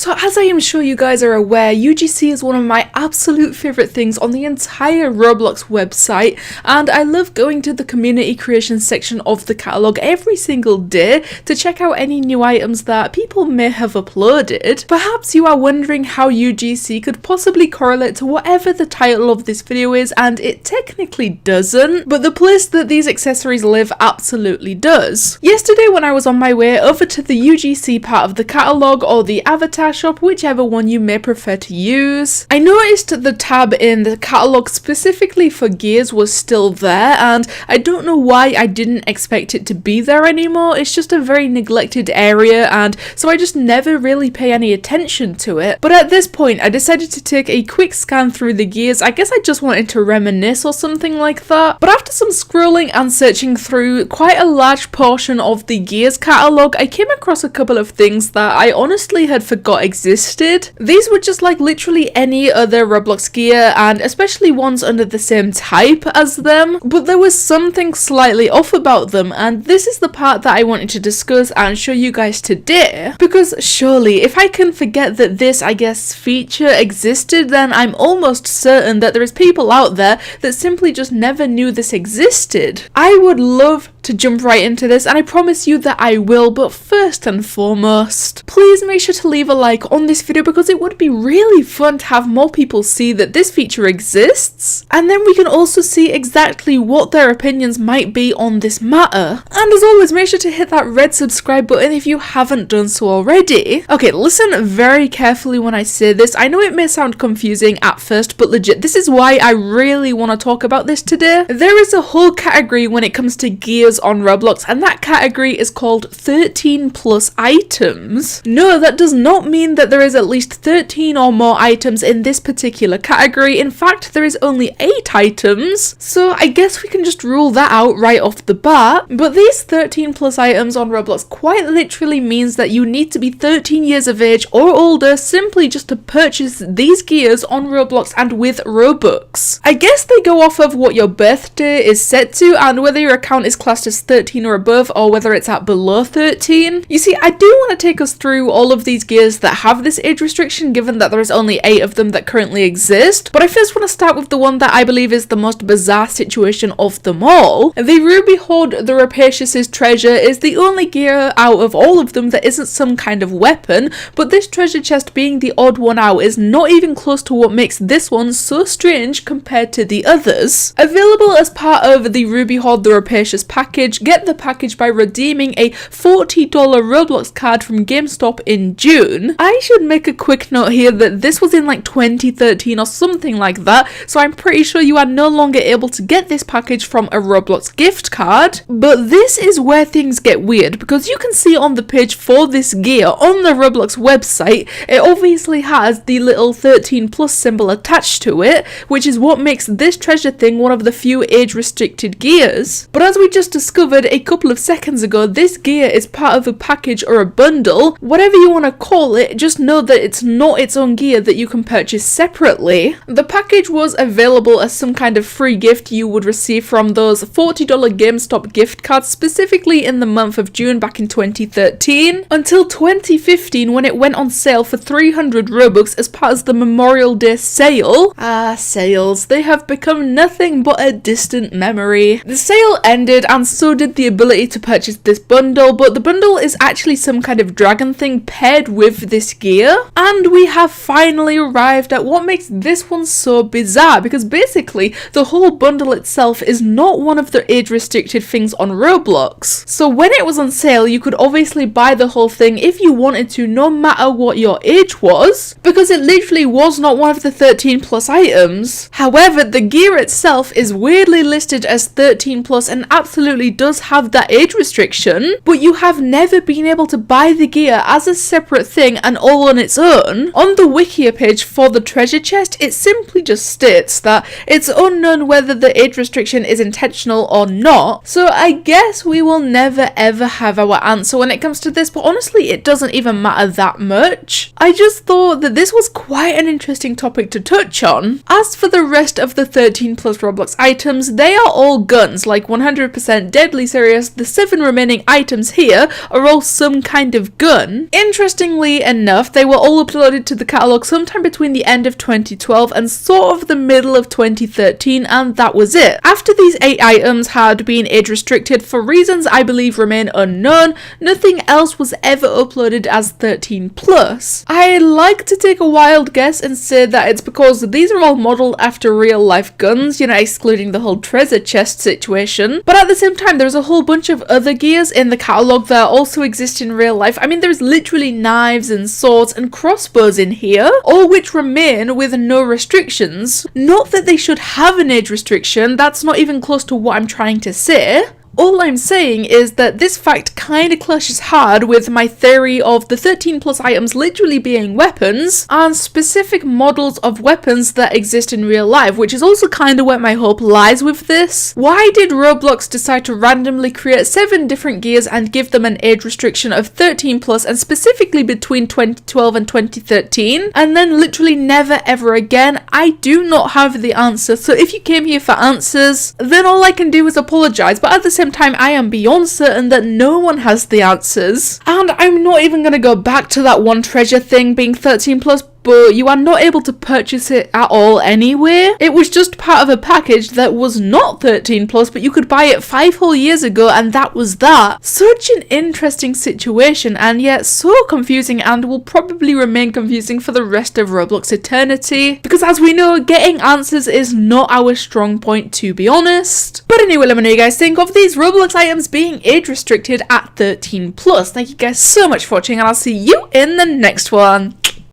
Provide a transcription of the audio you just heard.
So as I am sure you guys are aware, UGC is one of my absolute favourite things on the entire Roblox website, and I love going to the community creation section of the catalogue every single day to check out any new items that people may have uploaded. Perhaps you are wondering how UGC could possibly correlate to whatever the title of this video is, and it technically doesn't, but the place that these accessories live absolutely does. Yesterday when I was on my way over to the UGC part of the catalogue, or the avatar shop, whichever one you may prefer to use, I noticed the tab in the catalogue specifically for gears was still there, and I don't know why I didn't expect it to be there anymore. It's just a very neglected area, and so I just never really pay any attention to it. But at this point I decided to take a quick scan through the gears. I guess I just wanted to reminisce or something like that. But after some scrolling and searching through quite a large portion of the gears catalogue, I came across a couple of things that I honestly had forgot existed. These were just like literally any other Roblox gear, and especially ones under the same type as them, but there was something slightly off about them, and this is the part that I wanted to discuss and show you guys today, because surely if I can forget that this, I guess, feature existed, then I'm almost certain that there is people out there that simply just never knew this existed. I would love to jump right into this, and I promise you that I will, but first and foremost, please make sure to leave a like on this video, because it would be really fun to have more people see that this feature exists, and then we can also see exactly what their opinions might be on this matter. And as always, make sure to hit that red subscribe button if you haven't done so already. Okay, listen very carefully when I say this. I know it may sound confusing at first, but legit, this is why I really want to talk about this today. There is a whole category when it comes to gears on Roblox, and that category is called 13 plus items. No, that does not mean that there is at least 13 or more items in this particular category. In fact, there is only 8 items, so I guess we can just rule that out right off the bat. But these 13 plus items on Roblox quite literally means that you need to be 13 years of age or older simply just to purchase these gears on Roblox and with Robux. I guess they go off of what your birthday is set to and whether your account is classed as 13 or above, or whether it's at below 13. You see, I do want to take us through all of these gears that have this age restriction, given that there is only 8 of them that currently exist, but I first want to start with the one that I believe is the most bizarre situation of them all. The Ruby Hoard the Rapacious's treasure is the only gear out of all of them that isn't some kind of weapon, but this treasure chest, being the odd one out, is not even close to what makes this one so strange compared to the others. Available as part of the Ruby Hoard the Rapacious package, get the package by redeeming a $40 Roblox card from GameStop in June. I should make a quick note here that this was in like 2013 or something like that, so I'm pretty sure you are no longer able to get this package from a Roblox gift card. But this is where things get weird, because you can see on the page for this gear on the Roblox website, it obviously has the little 13 plus symbol attached to it, which is what makes this treasure thing one of the few age restricted gears. But as we just discovered a couple of seconds ago, this gear is part of a package or a bundle, whatever you want to call it. Just know that it's not its own gear that you can purchase separately. The package was available as some kind of free gift you would receive from those $40 GameStop gift cards, specifically in the month of June back in 2013, until 2015 when it went on sale for 300 Robux as part of the Memorial Day sale. Sales, they have become nothing but a distant memory. The sale ended, and so did the ability to purchase this bundle, but the bundle is actually some kind of dragon thing paired with this gear. And we have finally arrived at what makes this one so bizarre, because basically the whole bundle itself is not one of the age restricted things on Roblox. So when it was on sale, you could obviously buy the whole thing if you wanted to, no matter what your age was, because it literally was not one of the 13 plus items. However, the gear itself is weirdly listed as 13 plus and absolutely does have that age restriction, but you have never been able to buy the gear as a separate thing and all on its own. On the Wikia page for the treasure chest, it simply just states that it's unknown whether the age restriction is intentional or not, so I guess we will never ever have our answer when it comes to this, but honestly it doesn't even matter that much. I just thought that this was quite an interesting topic to touch on. As for the rest of the 13 plus Roblox items, they are all guns, like 100% deadly serious, the 7 remaining items here are all some kind of gun. Interestingly enough, they were all uploaded to the catalogue sometime between the end of 2012 and sort of the middle of 2013, and that was it. After these 8 items had been age restricted for reasons I believe remain unknown, nothing else was ever uploaded as 13 plus. I like to take a wild guess and say that it's because these are all modelled after real life guns, you know, excluding the whole treasure chest situation. But at the same time, there's a whole bunch of other gears in the catalogue that also exist in real life. I mean, there's literally knives and swords and crossbows in here, all which remain with no restrictions. Not that they should have an age restriction, that's not even close to what I'm trying to say. All I'm saying is that this fact kind of clashes hard with my theory of the 13 plus items literally being weapons and specific models of weapons that exist in real life, which is also kind of where my hope lies with this. Why did Roblox decide to randomly create 7 different gears and give them an age restriction of 13 plus and specifically between 2012 and 2013 and then literally never ever again? I do not have the answer, so if you came here for answers, then all I can do is apologise, but at the same time I am beyond certain that no one has the answers. And I'm not even gonna go back to that one treasure thing being 13 plus, but you are not able to purchase it at all anywhere. It was just part of a package that was not 13 plus, but you could buy it 5 whole years ago and that was that. Such an interesting situation, and yet so confusing, and will probably remain confusing for the rest of Roblox eternity, because as we know, getting answers is not our strong point, to be honest. But anyway, let me know what you guys think of these Roblox items being age restricted at 13 plus. Thank you guys so much for watching, and I'll see you in the next one.